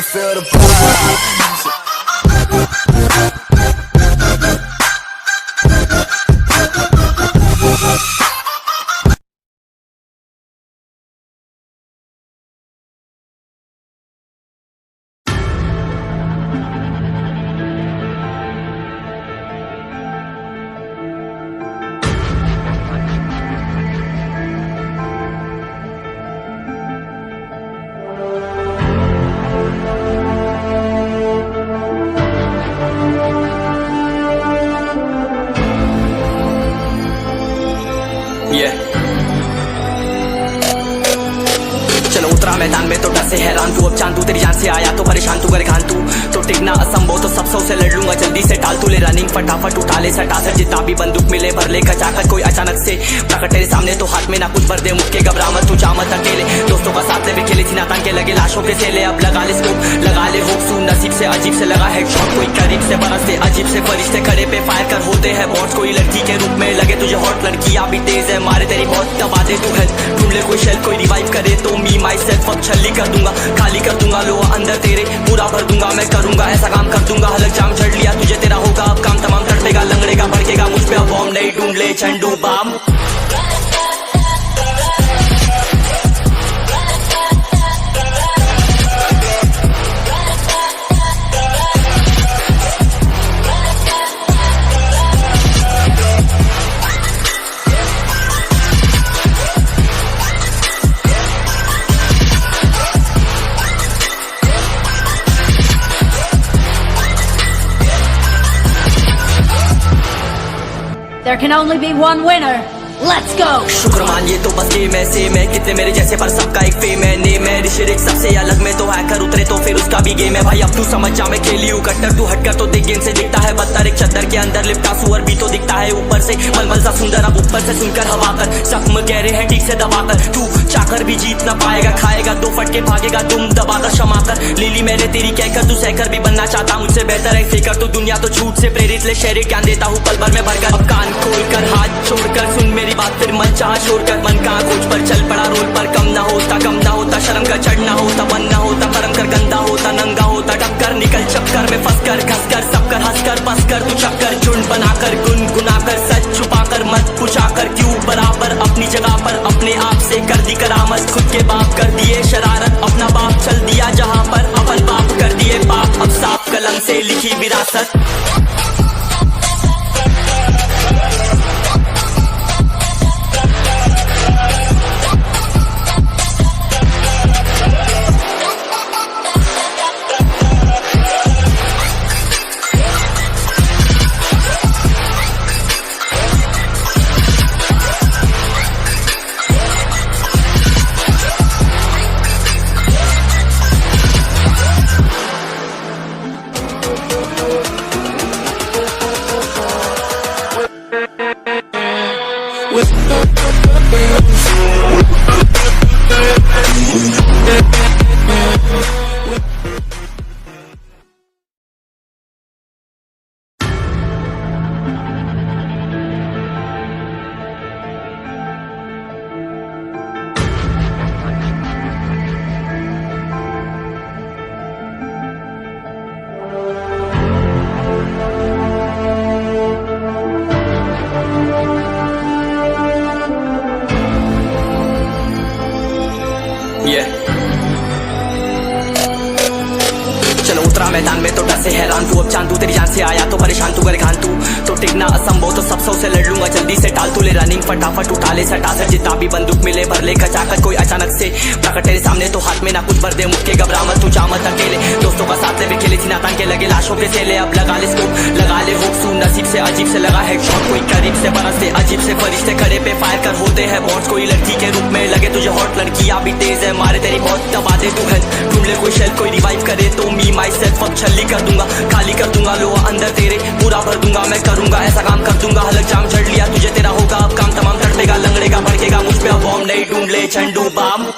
feel the vibe. चलो उतरा मैदान में तो डर से हैरान तू, अब चांद तू तेरी जान से आया तो परेशान तू, करे खान तू तो टिकना असंभव, तो सब से लड़ लूंगा जल्दी से, टाल तू ले रनिंग फटाफट उठा ले सटा से, जितना भी बंदूक मिले भर ले खचाकर, कोई अचानक से प्रकट तेरे सामने तो हाथ में ना कुछ भर दे, मुक्के घबरा मत तू, जा मत अकेले, दोस्तों का साथ ले खेले थी नातान के लगे लाशों के सेले, अब लगा ले स्कोप लगा ले होप सू, नसीब से अजीब से लगा हेडशॉट, कोई करीब से बरसते अजीब से फरिश्ते खड़े पे फायर कर होते हैं बॉट्स, कोई लड़की के रूप में लगे तुझे हॉट, लड़कियां भी तेज है मारे तेरी बहुत, दबा दे तू हेल्थ, ढूंढ ले कोई शेल, कोई रिवाइव करे तो मी माई सेल्फ अब छल्ली कर दूंगा, खाली कर दूंगा लो अंदर तेरे, पूरा भर दूंगा मैं करूंगा ऐसा काम कर दूंगा, हलक जाम चढ़ लिया तुझे तेरा होगा अब काम तमाम, तड़पेगा लंगड़ेगा भड़केगा मुझ पे अब बॉम्ब नहीं, ढूंढ ले झंडू balm. There can only be one winner. Let's go! शुक्र मानिए तो बस गेम ऐसे मैं, कितने मेरे जैसे पर सबका एक फेम है, नेम है ऋषिरिक सबसे अलग में तो हैकर उतरे तो फिर उसका भी गेम है भाई, अब तू समझ जा मैं खेली हूँ कट्टर, तू हटकर तो देख गेम से दिखता है बदतर, एक चद्दर के अंदर लिपटा सुअर भी तो दिखता है ऊपर से मलमल सा सुंदर, अब ऊपर से सुनकर हवा कर जख्म गहरे हैं ठीक से दबाकर, तू चाकर भी जीत ना पाएगा, खाएगा दो फटके भागेगा तुम दबाकर क्षमा कर, ले ली मैंने तेरी कहकर, तू सहकर भी बनना चाहता मुझसे बेहतर है फेकर, तू दुनिया तो झूठ से प्रेरित ले शहर ज्ञान देता हूँ पल भर में भरकर, अब कान खोल कर हाथ छोड़कर सुन मेरी बात, फिर मन चाह छोड़कर मन का खोज पर चल पड़ा रोल पर, कम ना होता शर्म का चढ़ना होता, बनना होता कर्म कर गंदा होता नंगा होता, टक्कर निकल चक्कर में फंस कर घस कर सब कर हंस कर बस कर, तू चक्कर झुंड बनाकर गुनगुनाकर सच छुपाकर मत पूछाकर, क्यों बराबर अपनी जगह पर अपने आप से कर दी करामत, खुद के बाप कर दिए शरारत, अपना बाप चल दिया जहाँ पर अपन बाप कर दिए बाप, अब साफ कलम से लिखी विरासत। चलो उतरा मैदान में तो डर से हैरान तू, अब चांद तू तेरी जान से आया तो परेशान तू, करे खान तू तो टिकना असंभव, तो सब से लड़ लूंगा जल्दी से, टाल तू ले रनिंग फटाफट उठा ले सटा से, जितना भी बंदूक मिले भर ले खचाकर, कोई अचानक से प्रकट तेरे सामने तो हाथ में ना कुछ भर दे, मुक्के घबरा मत तू, जा मत अकेले, दोस्तों का साथ ले खेले थी नातान के लगे लाशों के सेले, अब लगा ले स्कोप लगा ले होप सू, नसीब से अजीब से लगा हेडशॉट, कोई करीब से बरसते अजीब से फरिश्ते खड़े पे फायर कर होते हैं बॉट्स, कोई लड़की के रूप में लगे तुझे हॉट, लड़कियां भी तेज है मारे तेरी बहुत, दबा दे तू हेल्थ, ढूंढ ले कोई शेल, कोई रिवाइव करे तो मी माई सेल्फ अब छल्ली कर दूंगा, खाली कर दूंगा लो अंदर तेरे, पूरा भर दूंगा मैं करूंगा ऐसा काम कर दूंगा, हलक जाम चढ़ लिया तुझे तेरा होगा अब काम तमाम, तड़पेगा लंगड़ेगा भड़केगा मुझ पे अब बॉम्ब नहीं, ढूंढ ले झंडू balm.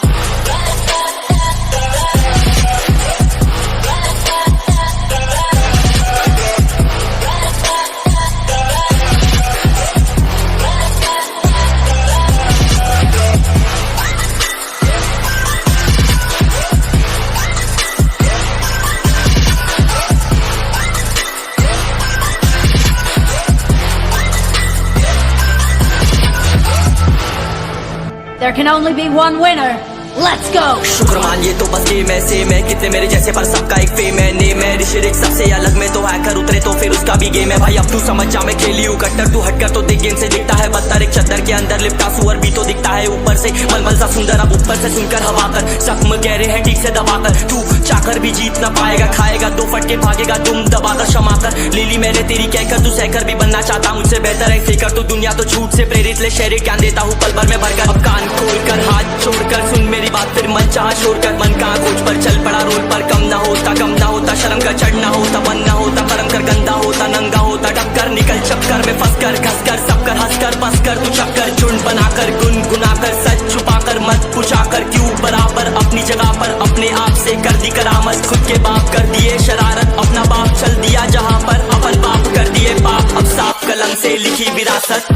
There can only be one winner. Let's go! शुक्र मान ये तो बस गेम है सेम है कितने मेरे जैसे पर सबका एक फेम है नेम है ऋषिरिक सबसे अलग में तो हैकर उतरे तो फिर उसका भी गेम है भाई अब तू समझ जा मैं खेली हूँ कट्टर तू हटकर तो देख गेम से दिखता है बदतर एक चद्दर के अंदर लिपटा सुअर भी तो दिखता है ऊपर से मलमल सा सुंदर अब ऊपर से सुनकर हवा कर जख्म गहरे हैं ठीक से दबाकर तू चाकर भी जीत ना पाएगा खाएगा दो फटके भागेगा तुम दबाकर क्षमा कर लीली मैंने तेरी कहकर तू सहकर भी बनना चाहता मुझसे बेहतर है फेकर तो दुनिया तो झूठ से प्रेरित ले शहर ज्ञान देता हूँ पल भर में भरकर अब कान खोलकर हाथ छोड़कर सुन मेरी बात फिर मन चाह छोड़ कर मन कहाँ खोज पर चल पड़ा रोड पर कम ना होता शर्म का चढ़ना होता बन ना होता परम कर गंदा होता नंगा होता टक्कर निकल चक्कर में फंस कर घस कर सब कर हंस कर बस कर तू चक्कर झुंड बनाकर गुनगुनाकर सच छुपाकर मत पूछाकर क्यों बराबर अपनी जगह पर अपने आप से कर दी करामत खुद के बाप कर दिए शरारत अपना बाप चल दिया जहाँ पर अपन बाप कर दिए बाप अब साफ कलम से लिखी विरासत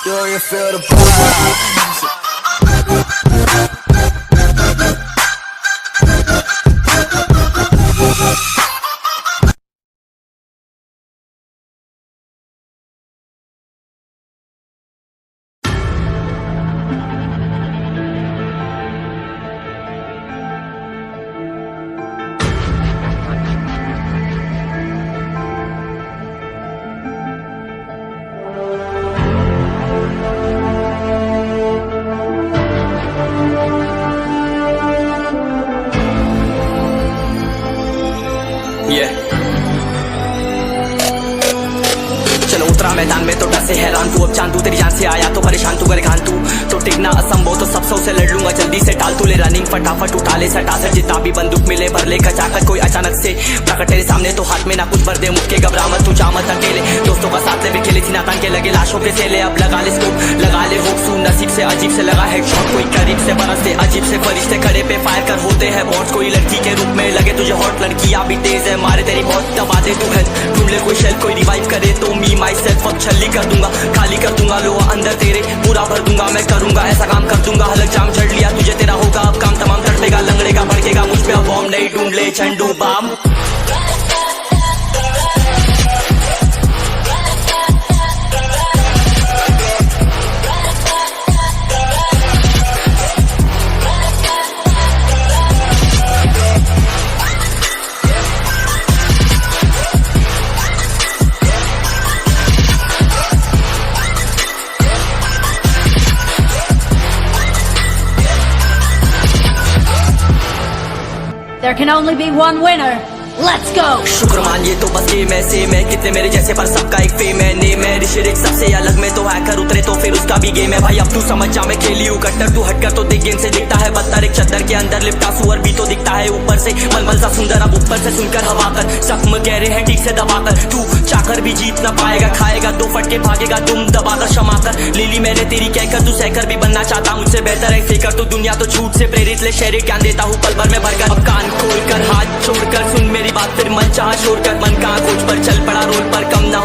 Do you feel the vibes? चलो उतरा मैदान में तो डर से हैरान तू अब चांद तू तेरी जान से आया तो परेशान तू गरेगान तू तो टिकना असंभव तो सब से लड़ लूंगा जल्दी से टाल तू ले रनिंग फटाफट उठा ले सटा सर जितना भी बंदूक मिले भर ले खचाखच कोई अचानक से प्रकट तेरे सामने तो हाथ में ना कुछ भर दे मुक्के घबरा मत तू जा मत अकेले दोस्तों का साथ ले भी खेले थी नातान के लगे लाशों के सेले अब लगा ले स्कोप लगा ले होप सू नसीब से अजीब से लगा है शॉट कोई करीब से बरसते अजीब से फरिश्ते खड़े पे फायर कर होते हैं बॉट्स कोई लड़की के रूप में लगे तुझे हॉट लड़कियां भी तेज है मारे तेरी बहुत दबा दे तू है ढूंढ ले कोई शेल कोई रिवाइव करे तो मी माई सेल्फ अब छल्ली कर दूंगा खाली कर दूंगा लोहा अंदर तेरे पूरा भर दूंगा मैं करूंगा ऐसा काम कर दूंगा हलक जाम चढ़ लिया तुझे तेरा होगा अब काम तमाम तड़पेगा लंगड़ेगा भड़केगा मुझ पे अब बॉम्ब नहीं ढूंढ ले झंडू balm There can only be one winner. Let's go! शुक्र मानिए तो बस गेम ऐसे में कितने मेरे जैसे पर सबका एक फेम है नेम है ऋषिरिक सबसे अलग में तो हैकर उतरे तो फिर उसका भी गेम है भाई अब तू समझ जा मैं खेली हूँ कट्टर तू हटकर तो देख गेम से दिखता है बदतर एक चद्दर के अंदर लिपटा सुअर भी तो दिखता है ऊपर से मलमल सा सुंदर अब ऊपर से सुनकर हवा कर जख्म गहरे हैं ठीक से दबाकर तू चाकर भी जीत ना पाएगा खाएगा दो फटके भागेगा तुम दबाकर क्षमा कर लीली मैंने तेरी कहकर तू सहकर भी बनना चाहता मुझसे बेहतर है फेकर तू दुनिया तो झूठ से प्रेरित ले शहरी ज्ञान देता हूँ पल भर में भरकर अब कान खोलकर हाथ छोड़कर सुन मेरी बात फिर मन चाह छोड़कर मन का खोज पर चल पड़ा रोल पर कम ना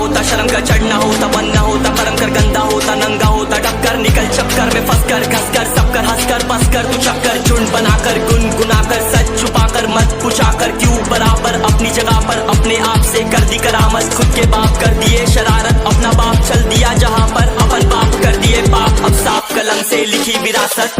होता शर्म का चढ़ना होता बन ना होता परम कर गंदा होता नंगा होता टक्कर निकल चक्कर में फंस कर घस कर सब कर हंस कर बस कर तू चक्कर झुंड बनाकर गुनगुनाकर सच छुपाकर मत पूछाकर क्यों बराबर अपनी जगह पर अपने आप से कर दी करामत खुद के बाप कर दिए शरारत अपना बाप चल दिया जहां पर अपन बाप कर दिए बाप अब साफ कलम से लिखी विरासत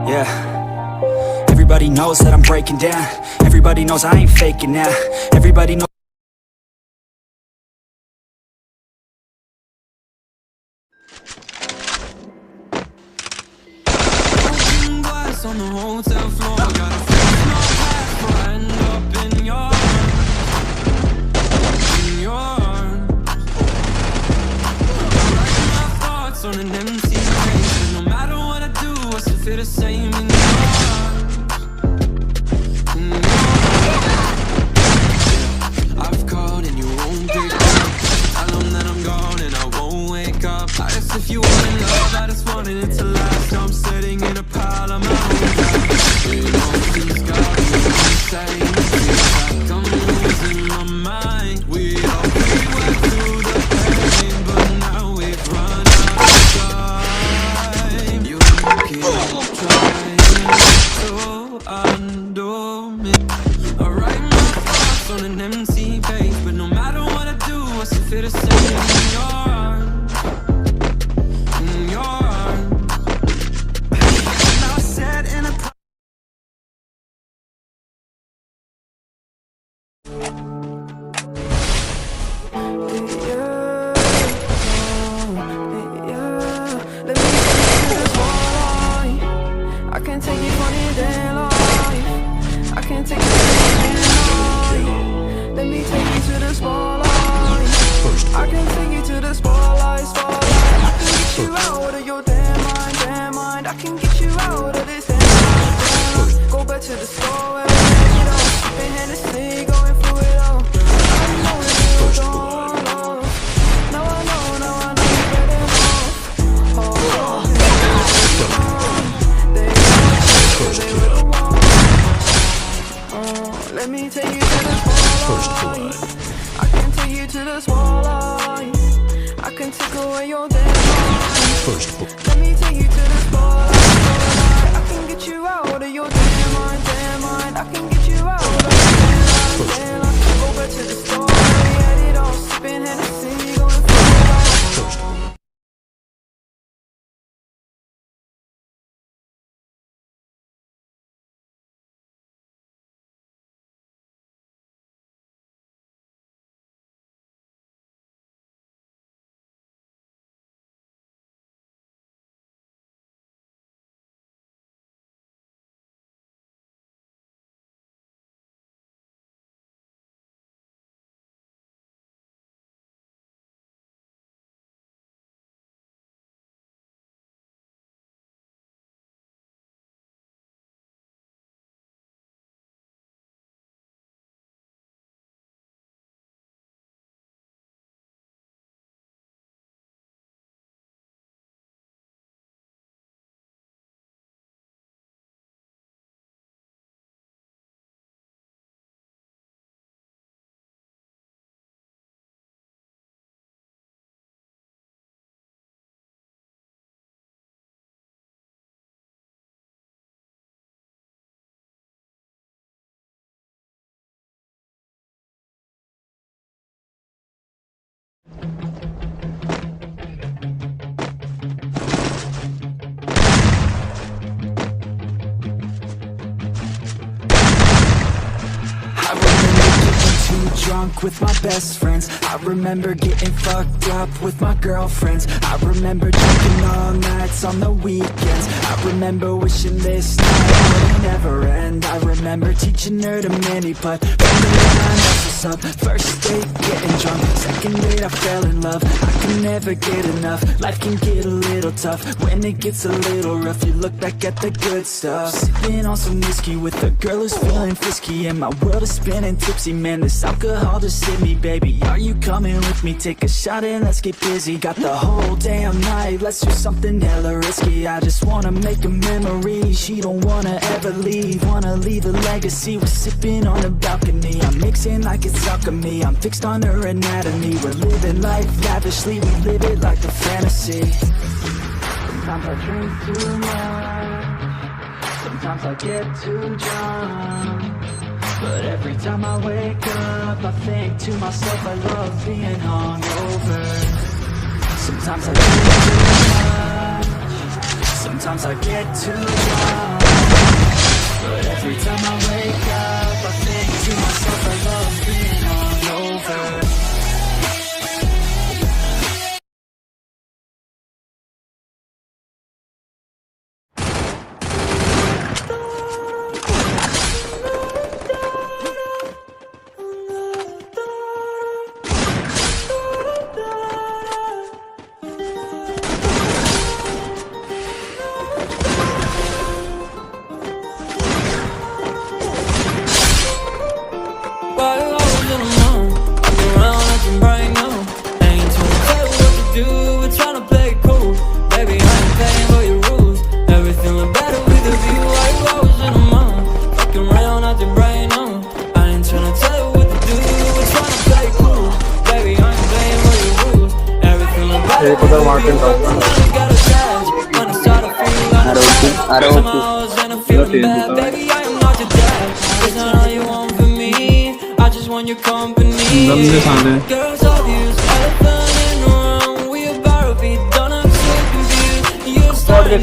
Yeah, everybody knows that I'm breaking down. Everybody knows I ain't faking now. Everybody knows on the hotel floor, gotta fix my past before I end up in your arms. Write my thoughts on an empty page, but no matter what I do, I still feel the same in your arms. I've called and you won't pick up. Tell them that I'm gone and I won't wake up. I guess if you want love, I just wanted it to last. I'm sitting in a pile of my own past. You know things got me insane. Feels like I'm losing my mind. We all went through the pain, but now we've run out of time. You keep trying to undo me. I write my thoughts on an empty page, but no matter what I do, I still feel the same in your arms. In your arms. Now set in a I can't take it funny day life. I can't take it funny. Let me take you to the spotlight. I can take you to the spotlight, spotlight. I can get you out of your damn mind. I can get you out of this damn mind. Go back to the store where we had it all. Sipping Hennessy, going through it all. I know that you don't want love. Now I know you're better off. Oh, they were the ones. Let me take you to the spotlight. I can take you to the spotlight. I can take away your damn mind. Let me take you to the spotlight. I can get you out of your damn mind. I can get you out of your damn mind. Go back to the store, we had it all. Sipping Hennessy, going through it all. drunk with my best friends. I remember getting fucked up with my girlfriends. I remember drinking all nights on the weekends. I remember wishing this night would never end. I remember teaching her to mini-putt. From the line, that's what's up. First date, getting drunk. Second date, I fell in love. I can never get enough. Life can get a little tough when it gets a little rough. You look back at the good stuff. Sipping on some whiskey with a girl who's feeling frisky, and my world is spinning tipsy. Man, this alcohol just hit me, baby. Are you coming with me? Take a shot and let's get busy. Got the whole damn night, let's do something hella risky. I just wanna make a memory. She don't wanna ever leave, wanna leave a legacy. We're sipping on the balcony, I'm mixing like it's alchemy. I'm fixed on her anatomy. We're living life lavishly, we live it like a fantasy. Sometimes I drink too much, sometimes I get too drunk, but every time I wake up I think to myself I love being hungover. Sometimes I drink too much, sometimes I get too drunk, but every time I wake up I think to myself I love being hungover.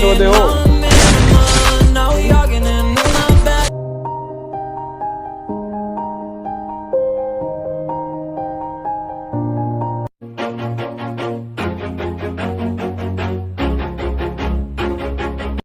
छोड़ दे